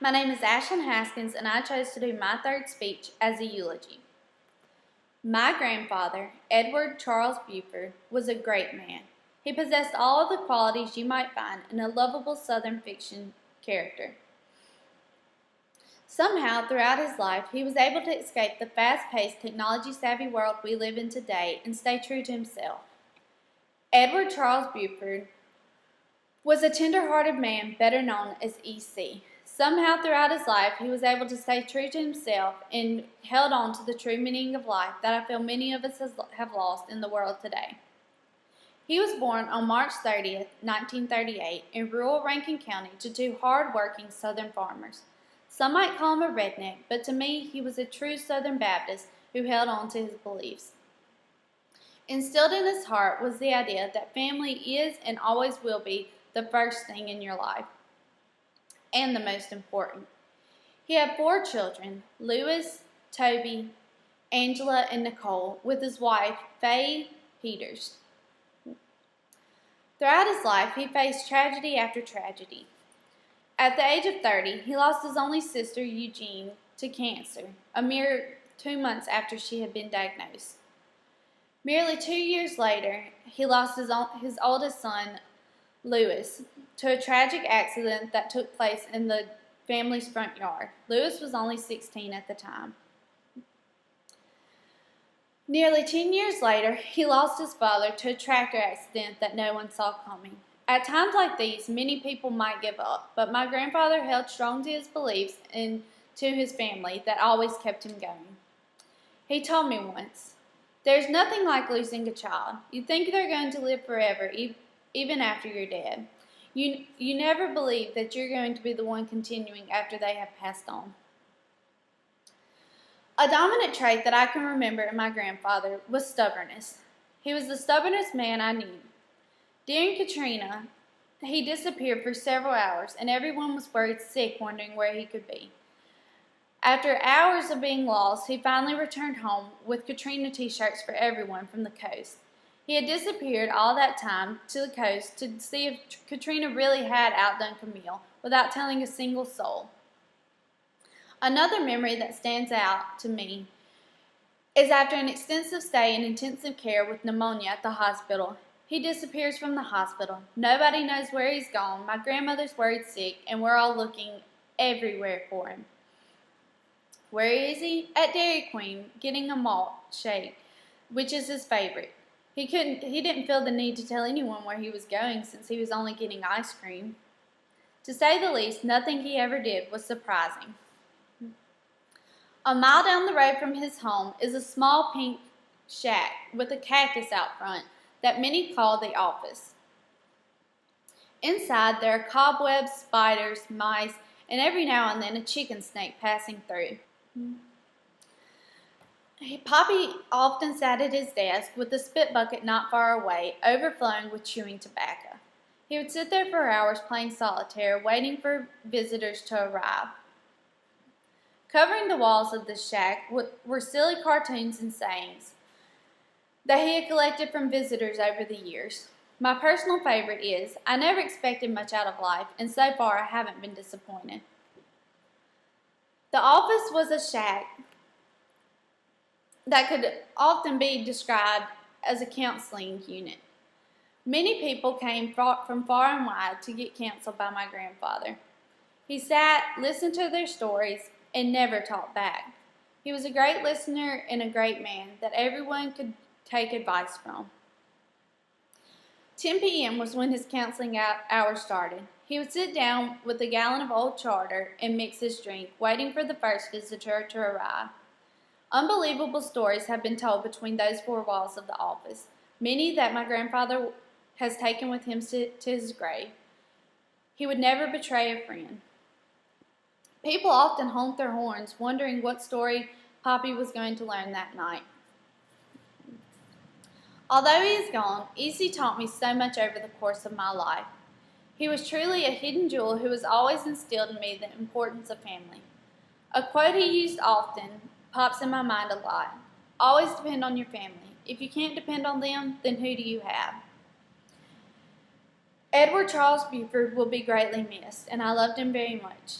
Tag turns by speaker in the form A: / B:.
A: My name is Ashlyn Haskins, and I chose to do my third speech as a eulogy. My grandfather, Edward Charles Buford, was a great man. He possessed all of the qualities you might find in a lovable Southern fiction character. Somehow, throughout his life, he was able to escape the fast-paced, technology-savvy world we live in today and stay true to himself. Edward Charles Buford was a tender-hearted man better known as E.C. Somehow throughout his life, he was able to stay true to himself and held on to the true meaning of life that I feel many of us have lost in the world today. He was born on March 30th, 1938, in rural Rankin County to two hard-working Southern farmers. Some might call him a redneck, but to me, he was a true Southern Baptist who held on to his beliefs. Instilled in his heart was the idea that family is and always will be the first thing in your life, and the most important. He had 4 children, Lewis, Toby, Angela, and Nicole, with his wife, Faye Peters. Throughout his life, he faced tragedy after tragedy. At the age of 30, he lost his only sister, Eugene, to cancer, a mere 2 months after she had been diagnosed. Merely 2 years later, he lost his oldest son, Lewis, to a tragic accident that took place in the family's front yard. Lewis was only 16 at the time. Nearly 10 years later, he lost his father to a tractor accident that no one saw coming. At times like these, many people might give up, but my grandfather held strong to his beliefs and to his family that always kept him going. He told me once, "There's nothing like losing a child. You think they're going to live forever, even after you're dead. You never believe that you're going to be the one continuing after they have passed on." A dominant trait that I can remember in my grandfather was stubbornness. He was the stubbornest man I knew. During Katrina, he disappeared for several hours, and everyone was worried sick, wondering where he could be. After hours of being lost, he finally returned home with Katrina t-shirts for everyone from the coast. He had disappeared all that time to the coast to see if Katrina really had outdone Camille without telling a single soul. Another memory that stands out to me is after an extensive stay in intensive care with pneumonia at the hospital. He disappears from the hospital. Nobody knows where he's gone. My grandmother's worried sick, and we're all looking everywhere for him. Where is he? At Dairy Queen, getting a malt shake, which is his favorite. He didn't feel the need to tell anyone where he was going since he was only getting ice cream. To say the least, nothing he ever did was surprising. A mile down the road from his home is a small pink shack with a cactus out front that many call the office. Inside there are cobwebs, spiders, mice, and every now and then a chicken snake passing through. Poppy often sat at his desk with a spit bucket not far away, overflowing with chewing tobacco. He would sit there for hours playing solitaire, waiting for visitors to arrive. Covering the walls of the shack were silly cartoons and sayings that he had collected from visitors over the years. My personal favorite is, "I never expected much out of life, and so far I haven't been disappointed." The office was a shack that could often be described as a counseling unit. Many people came from far and wide to get counseled by my grandfather. He sat, listened to their stories, and never talked back. He was a great listener and a great man that everyone could take advice from. 10 p.m. was when his counseling hour started. He would sit down with a gallon of old charter and mix his drink, waiting for the first visitor to arrive. Unbelievable stories have been told between those 4 walls of the office, many that my grandfather has taken with him to his grave. He would never betray a friend. People often honk their horns, wondering what story Poppy was going to learn that night. Although he is gone, E.C. taught me so much over the course of my life. He was truly a hidden jewel who has always instilled in me the importance of family. A quote he used often pops in my mind a lot. Always depend on your family. If you can't depend on them, then who do you have? Edward Charles Buford will be greatly missed, and I loved him very much.